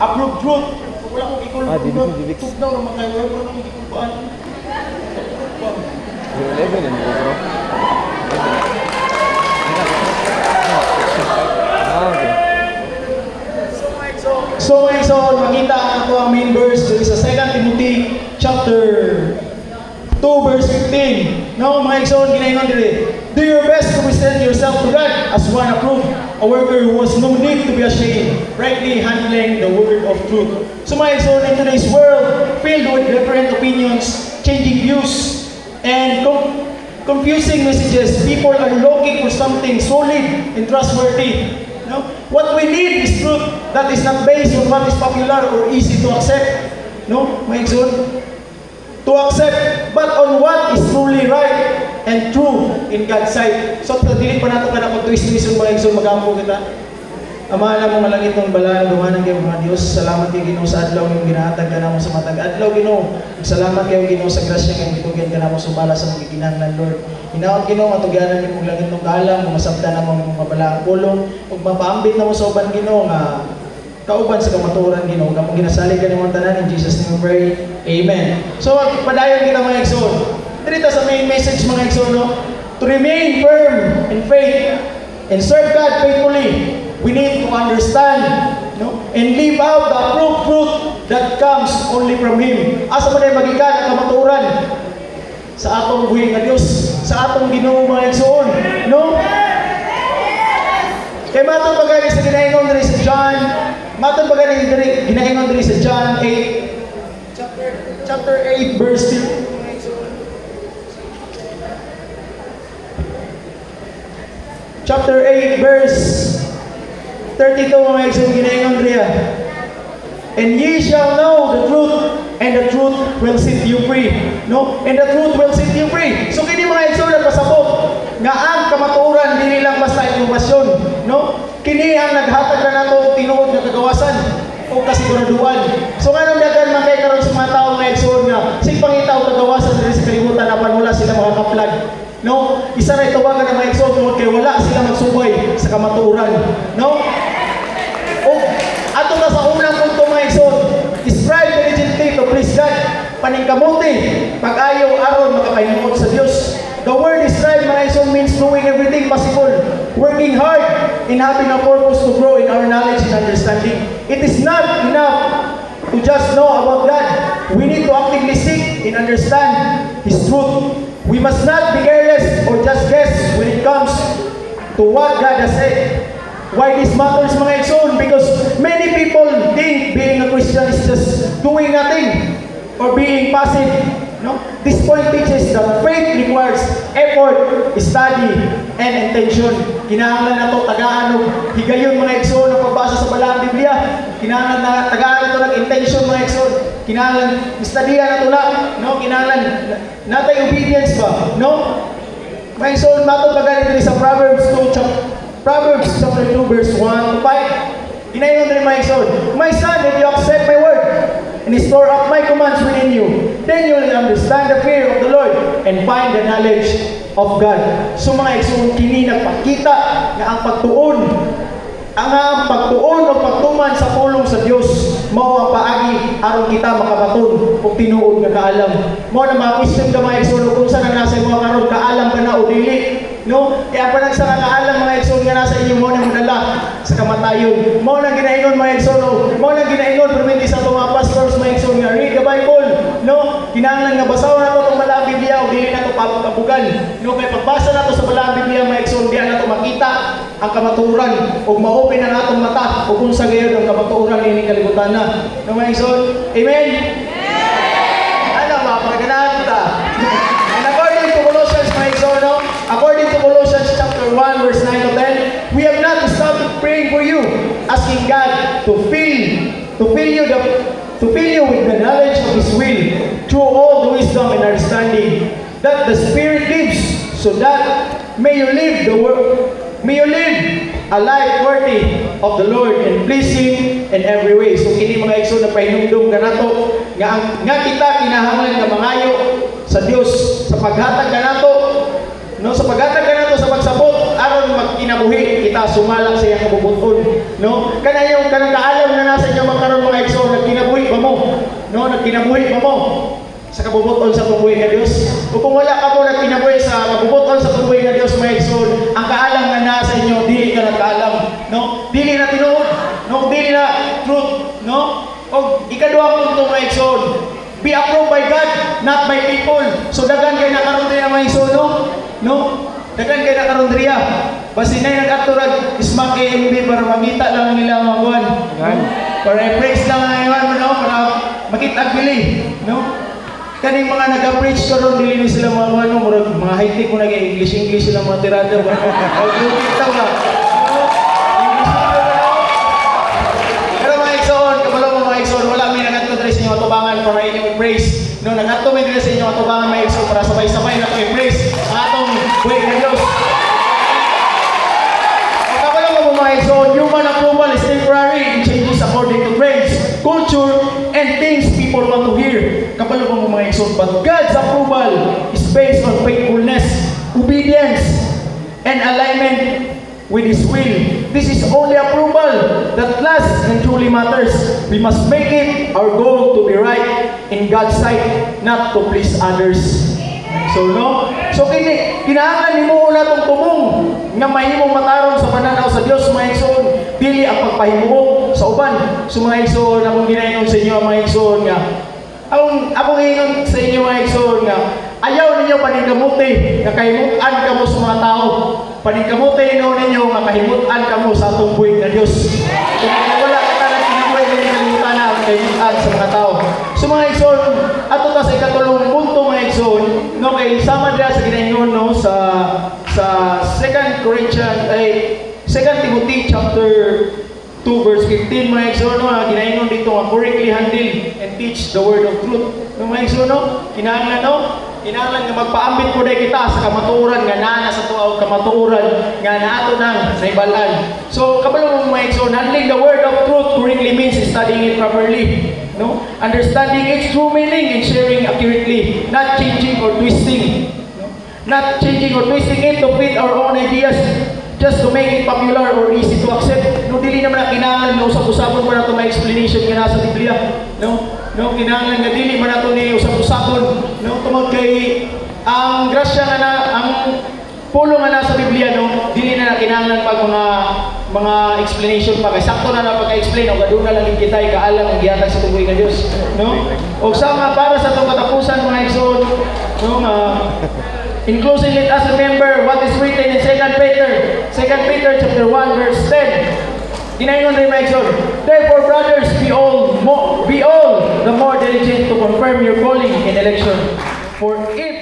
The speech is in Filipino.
Approve truth. Wala kong ikul. Divix. Tug daw naman kayo. Wala kong ikulpaan. 11 din mo, bro. Okay. So mga igsoon, makita ako ang main verse dito sa 2 Timothy chapter 2 verse 15. No, mga igsoon, ginaingon diri. Do your best to present yourself to God as one approved, a worker who has no need to be ashamed, rightly handling the word of truth. So mga igsoon, in today's world, filled with different opinions, changing views, and confusing messages, people are looking for something solid and trustworthy. No? What we need is truth that is not based on what is popular or easy to accept. No, mga igsoon? To accept, but on what is truly right and true in God's sight. So, dili pa nato kada pag-twist-twist mga igsoon, mag-ampo kita. Ama na mo malangit ng bala, dumanan kayo mga Diyos. Salamat kayo Ginoo sa adlaw ng ginahatag ka namo sa matag adlaw Ginoo. Salamat kayo Ginoo sa grasya kang gitugyan ka namo sumala sa mga gikinahanglan Lord. Hinaot Ginoo atugyanan ni mong langit ng kalang, masabtan namo ang mga balaang pulong ug mapaambit namo sa uban Ginoo nga kauban sa kamatuoran Ginoo. Kamong ginasalig ka nimong tanan in Jesus name we pray. Amen. So padayon kita mga igsoon. Dito sa main message mga igsoon, no? To remain firm in faith and serve God faithfully. We need to understand, no, and live out the approved truth that comes only from Him. Asa man ay magikan ang kamatuoran sa atong buhi nga Dios, sa atong Ginoo mga igsoon, no? Kay matong pagani sa ginaingon diri sa John, matong pagani diri ginaingon diri sa John 8 chapter 8 verse 2. Chapter 8 verse 32 mga igsoon ginaingon diri. And ye shall know the truth, and the truth will set you free. No? And the truth will set you free. So kini mga igsoon nagpasabot nga ang kamatuoran dili lang basta impormasyon, no? Kini ang naghatag na nato tinuod nga kagawasan o kasiguraduhan. So nganong dagan man kay karon sa mga tawo mga igsoon nga sig pangitaw kagawasan diri sa kalibutan apan wala sila makakaplag. No? Isa ra itawagan ng mga igsoon tungod kay wala sila magsubay sa kamatuoran. No? O ato na sa unang punto mga igsoon, strive diligently to please God. Paningkamuti, pag-ayaw aron makapahimuot sa Dios. The word strive mga igsoon means doing everything possible, working hard in having a purpose to grow in our knowledge and understanding. It is not enough to just know about God. We need to actively seek and understand His truth. We must not be careless or just guess when it comes to what God has said. Why this matters mga igsoon? Because many people think being a Christian is just doing nothing or being passive. No? This point teaches that faith requires effort, study, and intention. Kinahanglan nato tagaan og higayon mga igsoon ang pagbasa sa balaang Biblia. Kinahanglan na tagaan nato ng intention mga igsoon. Kinahanglan studihan nato na, no? Kinahanglan natay obedience ba, no? Mga igsoon mato pagani diri sa Proverbs chapter 2 verse 1 to 5. Ginaingon diri mga igsoon, my son, if you accept my word and store up my commands within you, then you will understand the fear of the Lord and find the knowledge of God. So mga igsoon, kini nagpakita nga ang pagtuon o pagtuman sa pulong sa Dios mao ang paagi aron kita makabaton og tinuod nga kaalam. Mao na mga question ka mga igsoon kung saan ang nasa imo karon, kaalam ka na o dili, no? Kaya pa nagsa kaalam mga igsoon nga nasa inyo mo na madala sa kamatayon. Mao na ginaingon mga igsoon, mao na ginaingon perminti sa mga pastors mga igsoon nga read the Bible, no? Kinahanglan nga basahon nato ang balaang Biblia o dili nato pabugan, no? Kay pagbasa nato sa balaang Biblia mga igsoon diha nato makita ang kamatuoran ug ma-open ang atong mata ug kung sa gayon ang kamatuoran ini kalibutan na. No mga igsoon? Amen. Ano ba pagkanahan ta? And according to Colossians mga igsoon, no? According to Colossians chapter 1 verse 9 to 10, we have not stopped praying for you, asking God to fill you with the knowledge of His will through all the wisdom and understanding that the Spirit gives, so that may you live a life worthy of the Lord and pleasing in every way. So kini mga igsoon na pahinumdum ka nato nga kita kinahanglan nga mangayo sa Dios sa paghatag kanato, no, sa paghatag kanato sa pagsabot aron magkinabuhi kita sumalak sa iyang kabubuton. No? Kanang kaalam na nasa inyo magkaroon mga igsoon, nagkinabuhi ba mo? No? Nagkinabuhi ba mo? Sa kabubuton sa tubuhi nga Dios. O kung wala ka po nagkinabuhi sa kabubuton sa tubuhi nga Dios, mga igsoon, ang kaalam na nasa inyo, dili ka nagkaalam. No? Dili na tinuod. No? Dili na truth. No? O ikaduha punto mga igsoon, be approved by God, not by people. So dagan kay nakaroon niya mga igsoon, no? No? Dagan kay nakaroon niya. Basi na yung nag-aturag, ismaki MB para makita lang nila mga buwan. No? Para i-praise lang ang iwan, no? Para makita bili. No? Kaning mga nag-preach karon dili ni sila mga ano, murag mga high-tech mo nag-English sila mga tirada ba. O kita ba. Pero mga igsoon, kabalo mo mga igsoon, wala may nagadto diri sa inyo atubangan para inyong i-praise. No, nagadto may diri sa inyo atubangan mga igsoon para sabay-sabay na i-praise ang atong buhay nga Dios. O kabalo mo mga igsoon, human approval is temporary and changes according to trends, culture, and things people want to hear. Kapalo mo mga igsoon, but God's approval is based on faithfulness, obedience, and alignment with His will. This is only approval that lasts and truly matters. We must make it our goal to be right in God's sight, not to please others. So no? So kinahanglan nimo una tong tumong nga mahimong mataron sa pananaw sa Dios mga igsoon, dili ang pagpahimuot sa uban. So mga igsoon, akong ginaingon sa inyo mga igsoon nga akong ingon sa inyo mga igsoon nga ayaw ninyo paningkamuti nga kahimutan kamo sa mga tao. Paningkamuti ninyo nga kahimutan kamo sa atong buhig na Dios. Kung wala ka na kinabuhi ninyo kalimutan na ang kahimutan sa mga tao. So mga igsoon, ato ta sa ikatulong punto mga igsoon, no, kay sama dira sa ginaingon no sa 2 Timothy chapter 2 verse 15 mga igsoon, no, ginaingon dito nga correctly handle and teach the word of truth. No mga igsoon, no, kinahanglan nga magpaambit po dahil kita sa kamatuoran nga nana sa tuaw kamatuoran nga naato nang sa ibalan. So kabalo mo mga igsoon, handling the word of truth correctly means studying it properly. No? Understanding its true meaning and sharing accurately, not changing or twisting. No? Not changing or twisting it to fit our own ideas just to make it popular or easy to accept. No, dili naman na kinahanglan na usap-usapon mo na ito may explanation nga nasa Biblia. No? No, kinahanglan nga dili man nato ni usap-usapon. No, tungod kay ang grasya nga na ang pulo nga nasa Biblia, no, dili na kinahanglan pag mga explanation pa kay sakto na pagka-explain o gaduna lang kita ikaalam ang gihatag sa tuboy nga Dios, no? O sama para sa itong katapusan mga igsoon, no, in closing, let us remember what is written in 2 Peter chapter 1 verse 10. Ginaingon rin mga igsoon, therefore brothers, be all the more diligent to confirm your calling and election. For if